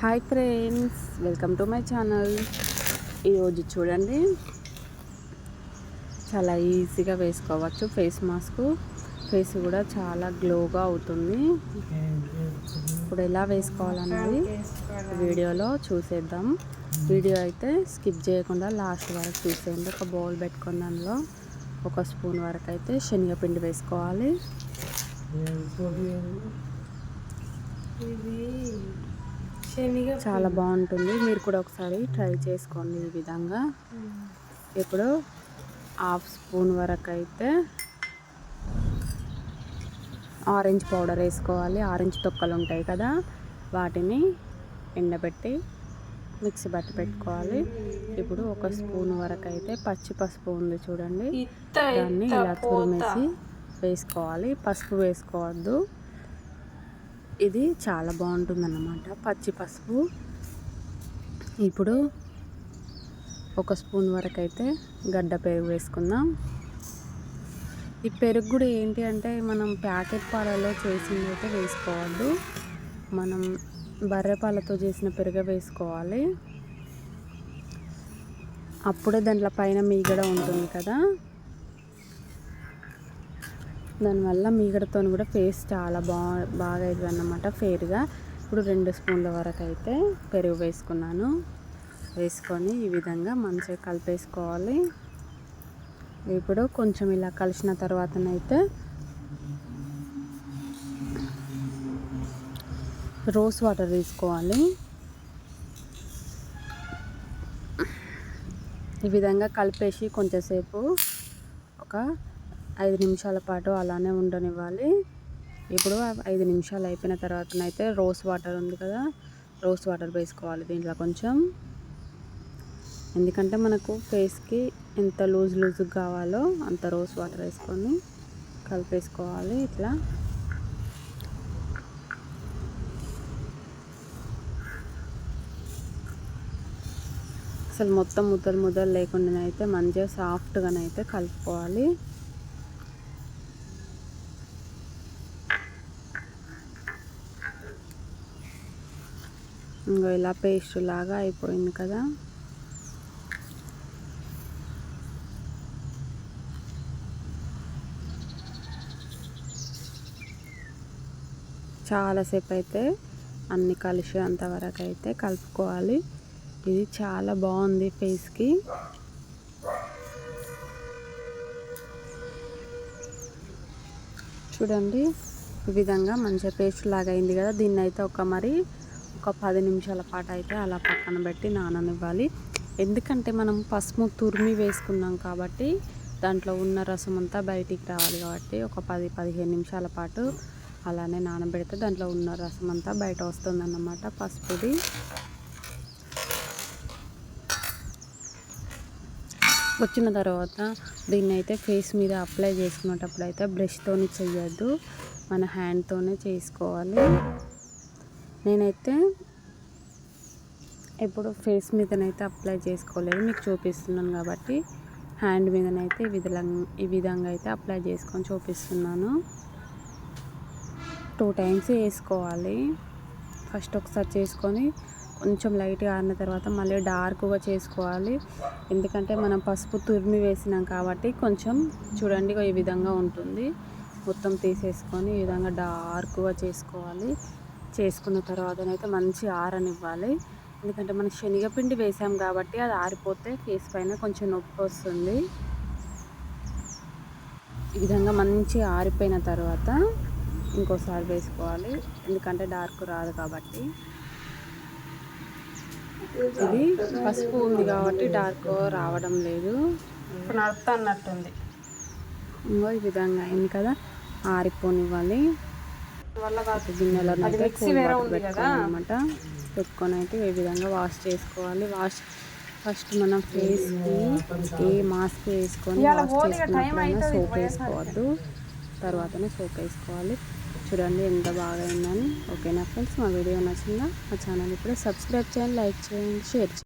Hi friends, welcome to my channel. ఈరోజు చూడండి, చాలా ఈజీగా వేసుకోవచ్చు ఫేస్ మాస్క్. ఫేస్ కూడా చాలా గ్లోగా అవుతుంది. ఇప్పుడు ఎలా వేసుకోవాలన్నది వీడియోలో చూసేద్దాం. వీడియో అయితే స్కిప్ చేయకుండా లాస్ట్ వరకు చూసేయండి. ఒక బౌల్ పెట్టుకున్న దానిలో 1 స్పూన్ వరకు అయితే శనగపిండి వేసుకోవాలి. చాలా బాగుంటుంది, మీరు కూడా ఒకసారి ట్రై చేసుకోండి ఈ విధంగా. ఇప్పుడు 1/2 స్పూన్ వరకు అయితే ఆరెంజ్ పౌడర్ వేసుకోవాలి. ఆరెంజ్ తొక్కలు ఉంటాయి కదా, వాటిని ఎండబెట్టి మిక్సీ బట్టి పెట్టుకోవాలి. ఇప్పుడు 1 స్పూన్ వరకు అయితే పచ్చి పసుపు ఉంది చూడండి, దాన్ని ఇలా తురిమేసి వేసుకోవాలి. పసుపు వేసుకోవద్దు, ఇది చాలా బాగుంటుంది అన్నమాట పచ్చి పసుపు. ఇప్పుడు 1 స్పూన్ వరకు అయితే గడ్డ పెరుగు వేసుకుందాం. ఈ పెరుగు కూడా ఏంటి అంటే, మనం ప్యాకెట్ పాలలో చేసింది అయితే వేసుకోవద్దు, మనం బర్రె పాలతో చేసిన పెరుగు వేసుకోవాలి. అప్పుడే దాంట్లో పైన మీగడ ఉంటుంది కదా, దానివల్ల మీగడతో కూడా ఫేస్ చాలా బాగా అవుతుంది అన్నమాట ఫేర్గా. ఇప్పుడు 2 స్పూన్ల వరకు అయితే పెరుగు వేసుకున్నాను. వేసుకొని ఈ విధంగా మంచిగా కలిపేసుకోవాలి. ఇప్పుడు కొంచెం ఇలా కలిసిన తర్వాతనైతే రోజ్ వాటర్ తీసుకోవాలి. ఈ విధంగా కలిపేసి కొంచెంసేపు ఒక 5 నిమిషాల పాటు అలానే ఉండనివ్వాలి. ఇప్పుడు 5 నిమిషాలు అయిపోయిన తర్వాతనైతే రోజ్ వాటర్ ఉంది కదా, రోజ్ వాటర్ వేసుకోవాలి దీంట్లో కొంచెం. ఎందుకంటే మనకు ఫేస్కి ఎంత లూజ్గా కావాలో అంత రోజ్ వాటర్ వేసుకొని కలిపేసుకోవాలి. ఇట్లా అసలు మొత్తం ముద్దలు లేకుండానైతే మంచిగా సాఫ్ట్గానైతే కలుపుకోవాలి. ఇంకో ఇలా పేస్ట్ లాగా అయిపోయింది కదా. చాలాసేపు అయితే అన్ని కలిసి అంతవరకు అయితే కలుపుకోవాలి. ఇది చాలా బాగుంది ఫేస్కి. చూడండి, ఈ విధంగా మంచిగా పేస్ట్ లాగా అయింది కదా. దీన్ని అయితే ఒక 10 నిమిషాల పాటు అయితే అలా పక్కన పెట్టి నాననివ్వాలి. ఎందుకంటే మనం పసుపు తురిమి వేసుకున్నాం కాబట్టి దాంట్లో ఉన్న రసం అంతా బయటికి రావాలి. కాబట్టి ఒక 10-15 నిమిషాల పాటు అలానే నానబెడితే దాంట్లో ఉన్న రసం అంతా బయట వస్తుందన్నమాట పసుపుది. వచ్చిన తర్వాత దీన్ని అయితే ఫేస్ మీద అప్లై చేసుకునేటప్పుడు అయితే బ్రష్తోని చేయొద్దు, మన హ్యాండ్తోనే చేసుకోవాలి. నేనైతే ఎప్పుడు ఫేస్ మీదనైతే అప్లై చేసుకోలేదు, మీకు చూపిస్తున్నాను కాబట్టి హ్యాండ్ మీదనైతే ఈ విధంగా అయితే అప్లై చేసుకొని చూపిస్తున్నాను. 2 టైమ్స్ వేసుకోవాలి. ఫస్ట్ ఒకసారి చేసుకొని కొంచెం లైట్గా ఆరిన తర్వాత మళ్ళీ డార్క్గా చేసుకోవాలి. ఎందుకంటే మనం పసుపు తురిమి వేసినాం కాబట్టి కొంచెం చూడండి ఈ విధంగా ఉంటుంది. మొత్తం తీసేసుకొని ఈ విధంగా డార్క్గా చేసుకోవాలి. చేసుకున్న తర్వాతనైతే మంచి ఆరనివ్వాలి. ఎందుకంటే మనం శనగపిండి వేసాం కాబట్టి అది ఆరిపోతే ఫేస్ పైన కొంచెం నొప్పి వస్తుంది. ఈ విధంగా మంచి ఆరిపోయిన తర్వాత ఇంకోసారి వేసుకోవాలి, ఎందుకంటే డార్క్ రాదు కాబట్టి. ఇది పసుపు ఉంది కాబట్టి డార్క్ రావడం లేదు, ఇప్పుడు నడుపుతున్నట్టుంది. ఇంకో ఈ విధంగా అయింది కదా, ఆరిపోనివ్వాలి. గిన్నెలో పెట్టుకోవాలన్నమాట. పెట్టుకొని అయితే ఈ విధంగా వాష్ చేసుకోవాలి. ఫస్ట్ మనం ఫేస్కి ఏ మాస్క్ వేసుకొని వాష్ చేసుకున్నప్పుడైనా సోప్ వేసుకోవద్దు, తర్వాతనే సోప్ వేసుకోవాలి. చూడండి ఎంత బాగా అయిందని. ఓకేనా ఫ్రెండ్స్, మా వీడియో నచ్చిందా? మా ఛానల్ ఇప్పుడే సబ్స్క్రైబ్ చేయండి, లైక్ చేయండి, షేర్ చేయండి.